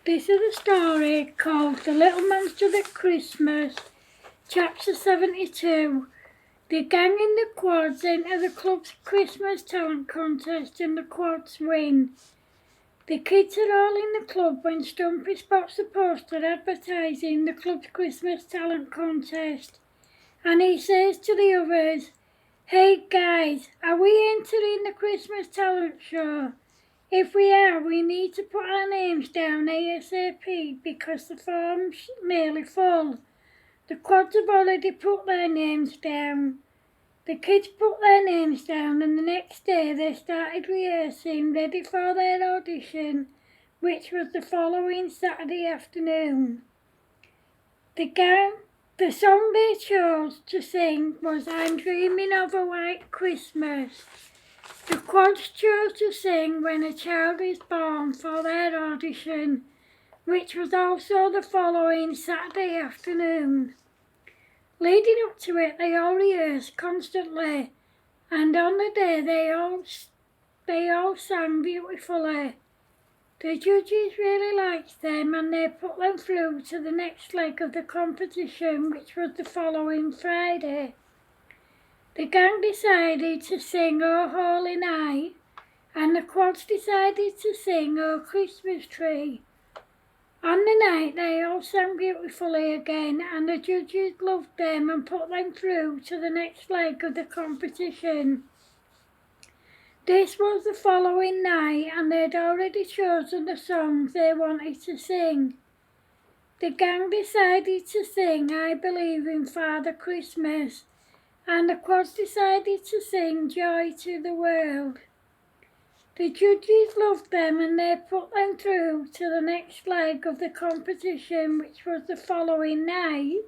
This is a story called The Little Monsters at Christmas, Chapter 72. The gang in the quads enter the club's Christmas talent contest and the quads win. The kids are all in the club when Stumpy spots a poster advertising the club's Christmas talent contest, and he says to the others, "Hey guys, are we entering the Christmas talent show? If we are, we need to put our names down ASAP because the form's nearly full." The quads have already put their names down. The kids put their names down and the next day they started rehearsing, ready for their audition, which was the following Saturday afternoon. The song they chose to sing was "I'm Dreaming of a White Christmas." The quads chose to sing "When a Child is Born" for their audition, which was also the following Saturday afternoon. Leading up to it, they all rehearsed constantly, and on the day they all sang beautifully. The judges really liked them and they put them through to the next leg of the competition, which was the following Friday. The gang decided to sing "Oh Holy Night" and the quads decided to sing "Oh Christmas Tree." On the night they all sang beautifully again and the judges loved them and put them through to the next leg of the competition. This was the following night and they'd already chosen the songs they wanted to sing. The gang decided to sing "I Believe in Father Christmas" and the quads decided to sing "Joy to the World." The judges loved them and they put them through to the next leg of the competition, which was the following night.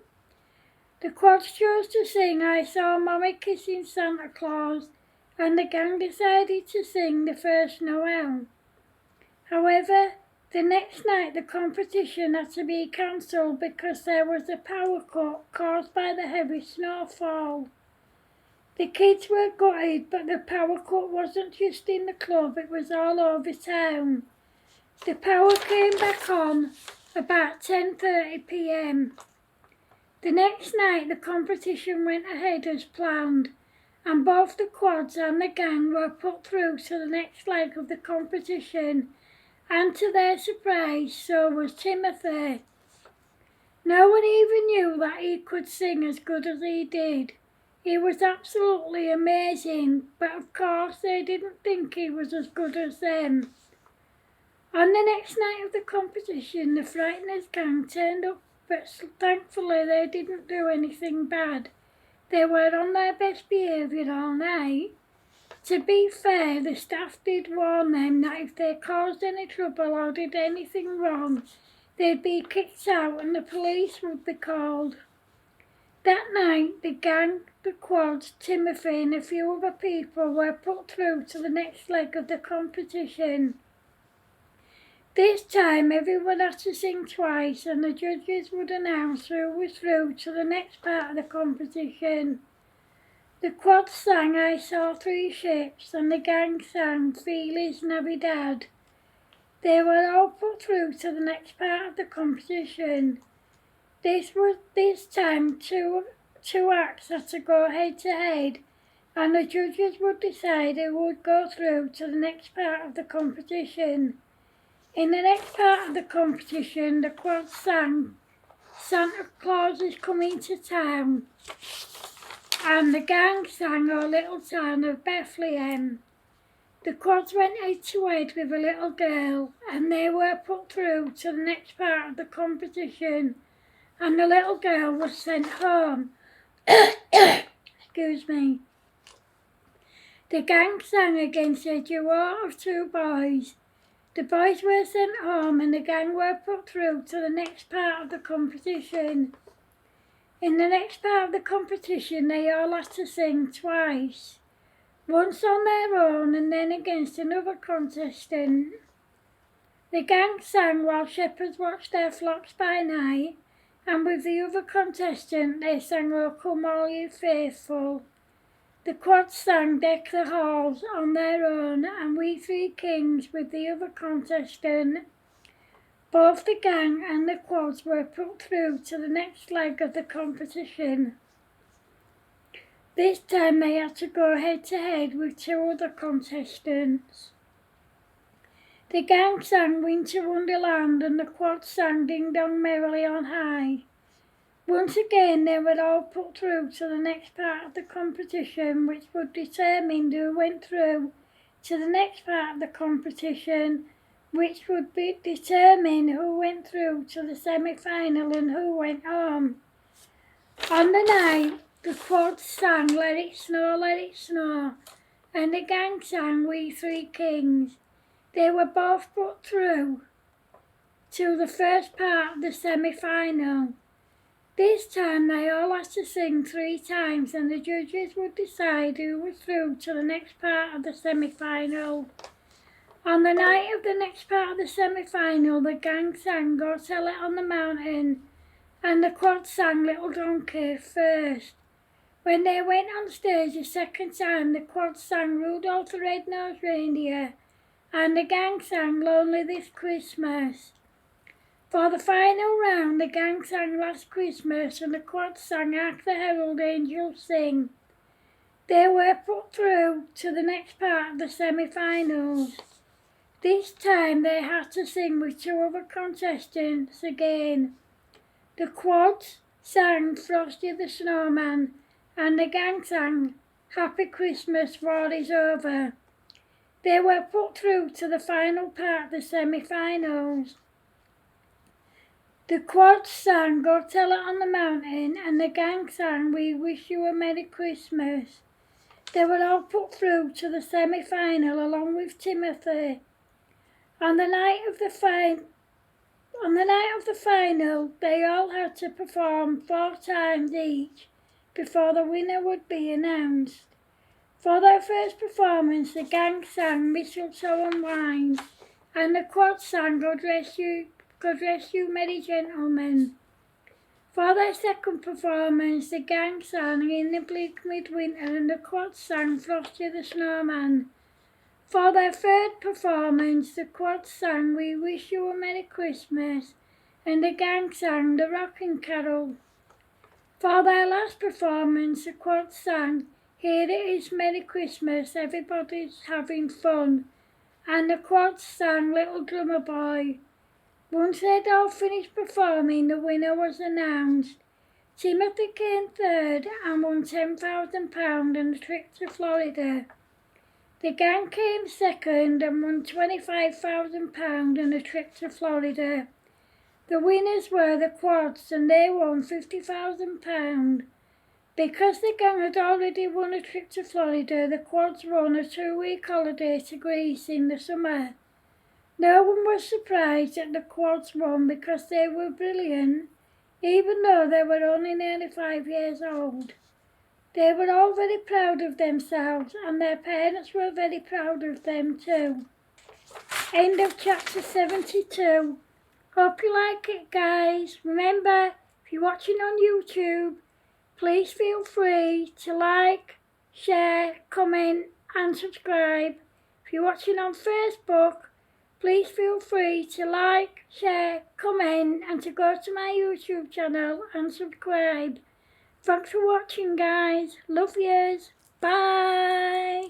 The quads chose to sing "I Saw Mommy Kissing Santa Claus" and the gang decided to sing "The First Noel." However, the next night the competition had to be cancelled because there was a power cut caused by the heavy snowfall. The kids were gutted, but the power cut wasn't just in the club, it was all over town. The power came back on about 10:30 p.m. The next night the competition went ahead as planned, and both the quads and the gang were put through to the next leg of the competition, and to their surprise, so was Timothy. No one even knew that he could sing as good as he did. He was absolutely amazing, but of course they didn't think he was as good as them. On the next night of the competition, the Frighteners gang turned up, but thankfully they didn't do anything bad. They were on their best behaviour all night. To be fair, the staff did warn them that if they caused any trouble or did anything wrong, they'd be kicked out and the police would be called. That night, the gang, the quads, Timothy and a few other people were put through to the next leg of the competition. This time, everyone had to sing twice and the judges would announce who was through to the next part of the competition. The quads sang "I Saw Three Ships" and the gang sang "Feliz Navidad." They were all put through to the next part of the competition. This time two acts had to go head to head and the judges would decide who would go through to the next part of the competition. In the next part of the competition, the quads sang "Santa Claus is Coming to Town" and the gang sang "Our Little Town of Bethlehem." The quads went head to head with a little girl and they were put through to the next part of the competition and the little girl was sent home. Excuse me. The gang sang against a duo of two boys. The boys were sent home and the gang were put through to the next part of the competition. In the next part of the competition, they all had to sing twice, once on their own and then against another contestant. The gang sang "While Shepherds Watch Their Flocks by Night" and with the other contestant they sang "Oh Come All You Faithful." The quads sang "Deck the Halls" on their own and "We Three Kings" with the other contestant. Both the gang and the quads were put through to the next leg of the competition. This time they had to go head to head with two other contestants. The gang sang Winter Wonderland and the quads sang Ding Dong Merrily on High. Once again they were all put through to the next part of the competition, which would determine who went through to the next part of the competition, which would determine who went through to the semi-final and who went home. On the night, the quads sang Let It Snow, and the gang sang We Three Kings. They were both put through to the first part of the semi-final. This time they all had to sing 3 times and the judges would decide who was through to the next part of the semi-final. On the night of the next part of the semi-final, the gang sang Go Tell It on the Mountain and the quad sang Little Donkey first. When they went on stage a second time, the quad sang Rudolph the Red-Nosed Reindeer and the gang sang Lonely This Christmas. For the final round, the gang sang Last Christmas and the quad sang Hark the Herald Angels Sing. They were put through to the next part of the semi-finals. This time they had to sing with 2 other contestants again. The quads sang Frosty the Snowman and the gang sang Happy Christmas, War is Over. They were put through to the final part of the semi-finals. The quads sang Go Tell It on the Mountain and the gang sang We Wish You a Merry Christmas. They were all put through to the semi-final along with Timothy. On the night of the final, they all had to perform 4 times each before the winner would be announced. For their first performance, the gang sang Mistletoe and Wine and the quad sang God Rest You Merry Gentlemen. For their second performance, the gang sang In the Bleak Midwinter and the quad sang Frosty the Snowman. For their third performance, the quad sang We Wish You a Merry Christmas and the gang sang The Rocking Carol. For their last performance, the quad sang Here It Is Merry Christmas, Everybody's Having Fun and the quad sang Little Drummer Boy. Once they'd all finished performing, the winner was announced. Timothy came third and won £10,000 and a trip to Florida. The gang came second and won £25,000 and a trip to Florida. The winners were the quads and they won £50,000. Because the gang had already won a trip to Florida, the quads won a 2-week holiday to Greece in the summer. No one was surprised that the quads won because they were brilliant, even though they were only nearly 5 years old. They were all very proud of themselves and their parents were very proud of them too. End of chapter 72. Hope you like it, guys. Remember, if you're watching on YouTube, please feel free to like, share, comment and subscribe. If you're watching on Facebook, please feel free to like, share, comment and to go to my YouTube channel and subscribe. Thanks for watching, guys. Love yous. Bye.